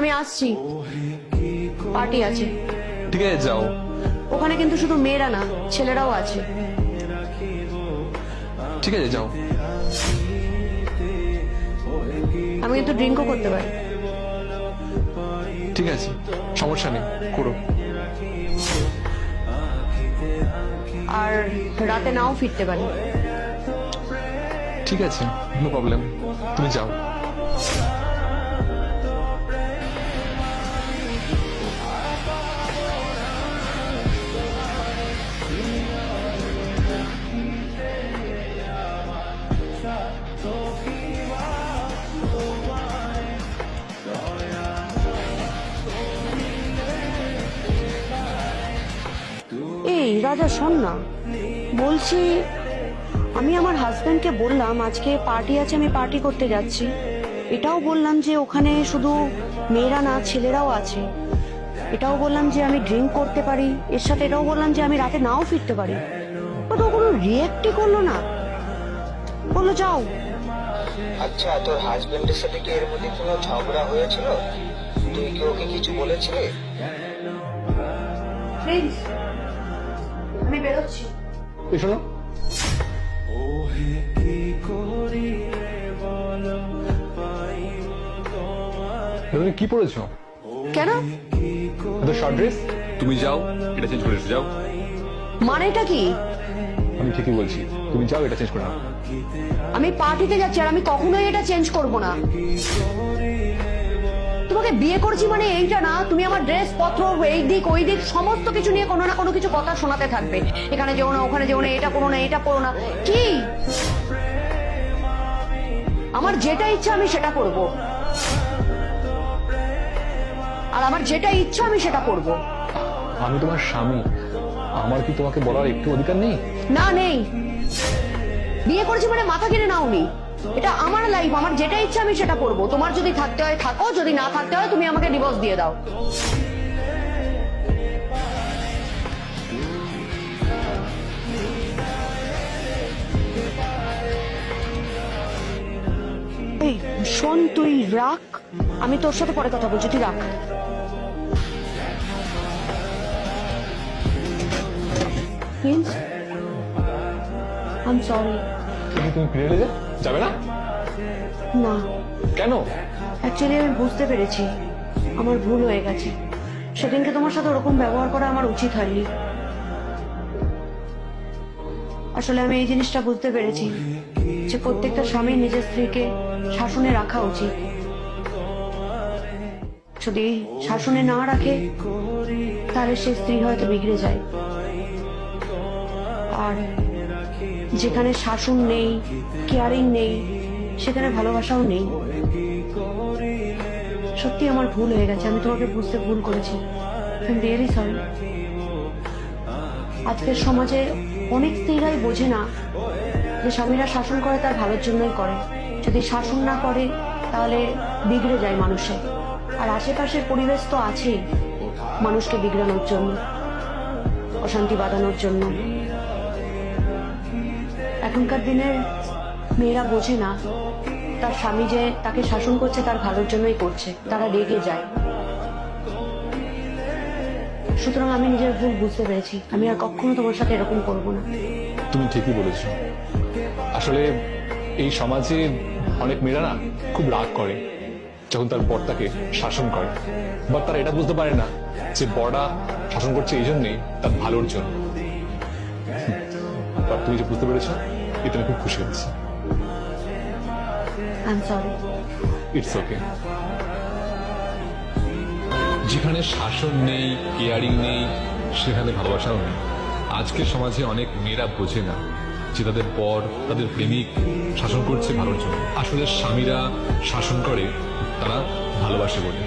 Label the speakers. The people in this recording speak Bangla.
Speaker 1: আমি আসছি, পার্টি আছে।
Speaker 2: ঠিক আছে যাও।
Speaker 1: ওখানে কিন্তু শুধু মেয়েরা না, ছেলেরাও আছে।
Speaker 2: ঠিক আছে যাও।
Speaker 1: আমি কিন্তু ড্রিঙ্কও করতে পারি।
Speaker 2: ঠিক আছে, সমস্যা নেই, করো।
Speaker 1: আর রাতে নাও ফিরতে পারি।
Speaker 2: ঠিক আছে, নো প্রবলেম, তুমি যাও।
Speaker 1: এই রাজা শোন না, বলছি আমি আমার হাজবেন্ডকে বললাম আজকে পার্টি আছে, আমি পার্টি করতে যাচ্ছি। এটাও বললাম যে ওখানে শুধু মেয়েরা না, ছেলেরাও আছে। এটাও বললাম যে আমি ড্রিঙ্ক করতে পারি, এর সাথে এটাও বললাম যে আমি রাতে নাও ফিরতে পারি। ও তো কোনো রিয়েক্টই করলো না, বললো যাও।
Speaker 3: আচ্ছা, তোর হাজবেন্ডের সাথে কি এর মধ্যে কোনো ঝগড়া হয়েছিল? তুই কি ওকে কিছু বলেছিলি?
Speaker 1: প্রিন্স, আমি বেরোচ্ছি।
Speaker 2: শোনো, তুমি কি পড়েছো?
Speaker 1: কেন?
Speaker 2: Short dress. তুমি যাও, এটা চেঞ্জ করে এসো, যাও।
Speaker 1: মানেটা কি?
Speaker 2: আমি ঠিকই বলছি, তুমি যাও, এটা চেঞ্জ করে নাও।
Speaker 1: আমি পার্টিতে যাচ্ছি আর আমি কখনোই এটা চেঞ্জ করব না। তোমাকে বিয়ে করেছি মানে এইটা না, তুমি আমার ড্রেস পত্র, এই দিক ওই দিক সমস্ত কিছু নিয়ে কোনো না কোনো কিছু কথা শোনাতে থাকবে। এখানে যেও না, ওখানে যেও না, এটা করো না, এটা করো না। কি আমার যেটা ইচ্ছা আমি সেটা করব, আর আমার যেটা ইচ্ছা আমি সেটা করব।
Speaker 2: আমি তোমার স্বামী, আমার কি তোমাকে বলার একটু অধিকার নেই?
Speaker 1: না, নেই। বিয়ে করেছি মানে মাথা কিনে নাওনি। এটা আমার লাইফ, আমার যেটা ইচ্ছা আমি সেটা করব। তোমার যদি থাকতে হয় থাকো, যদি না থাকতে হয় তুমি আমাকে ডিভোর্স দিয়ে দাও। এই শোন, তুই রাখ, আমি তোর সাথে পরে কথা বলছি, তুই রাখ। Please, I am sorry.
Speaker 2: তুমি ফিরে যাবে না?
Speaker 1: না,
Speaker 2: কেন?
Speaker 1: অ্যাকচুয়ালি আমি বুঝতে পেরেছি আমার ভুল হয়ে গেছে। সেদিনকে তোমার সাথে ওরকম ব্যবহার করা আমার উচিত হয়নি। আসলে আমি এই জিনিসটা বুঝতে পেরেছি যে প্রত্যেকটা স্বামী নিজের স্ত্রীকে শাসনে রাখা উচিত। যদি শাসনে না রাখে তাহলে সে স্ত্রী হয়তো বিগড়ে যায়। আর যেখানে শাসন নেই, কেয়ারিং নেই, সেখানে ভালোবাসাও নেই। সত্যি আমার ভুল হয়ে গেছে, আমি তোমাকে বুঝতে ভুল করেছি। I am really sorry. আজকের সমাজে অনেক স্ত্রীরাই বোঝে না যে স্বামীরা শাসন করে তার ভালোর জন্যই করে। যদি শাসন না করে তাহলে বিগড়ে যায় মানুষের। আর আশেপাশের পরিবেশ তো আছেই মানুষকে বিগড়ানোর জন্য, অশান্তি বাঁধানোর জন্য। এখনকার দিনের মেয়েরা বোঝে না তার স্বামী যে তাকে শাসন করছে তার ভালোর জন্যই করছে, তারা রেগে যায়। সুতরাং আমি নিজের ভুল বুঝতে পেরেছি, আমি আর কখনো তোমার সাথে এরকম করবো না।
Speaker 2: তুমি ঠিকই বলেছো। আসলে এই সমাজে অনেক মেয়েরা না খুব রাগ করে যখন তার বর তাকে শাসন করে, বা তারা এটা বুঝতে পারে না যে বড়া শাসন করছে এই জন্যই তার ভালোর জন্য। তুমি যে বুঝতে পেরেছো, এটা আমি খুব খুশি হচ্ছে।
Speaker 1: I am sorry.
Speaker 2: It's okay. যেখানে শাসন নেই, কেয়ারিং নেই, সেখানে ভালোবাসাও নেই। আজকের সমাজে অনেক মেয়েরা বোঝে না যে তাদের বর, তাদের প্রেমিক শাসন করছে ভালোর জন্য। আসলে স্বামীরা শাসন করে তারা ভালোবাসে বলে।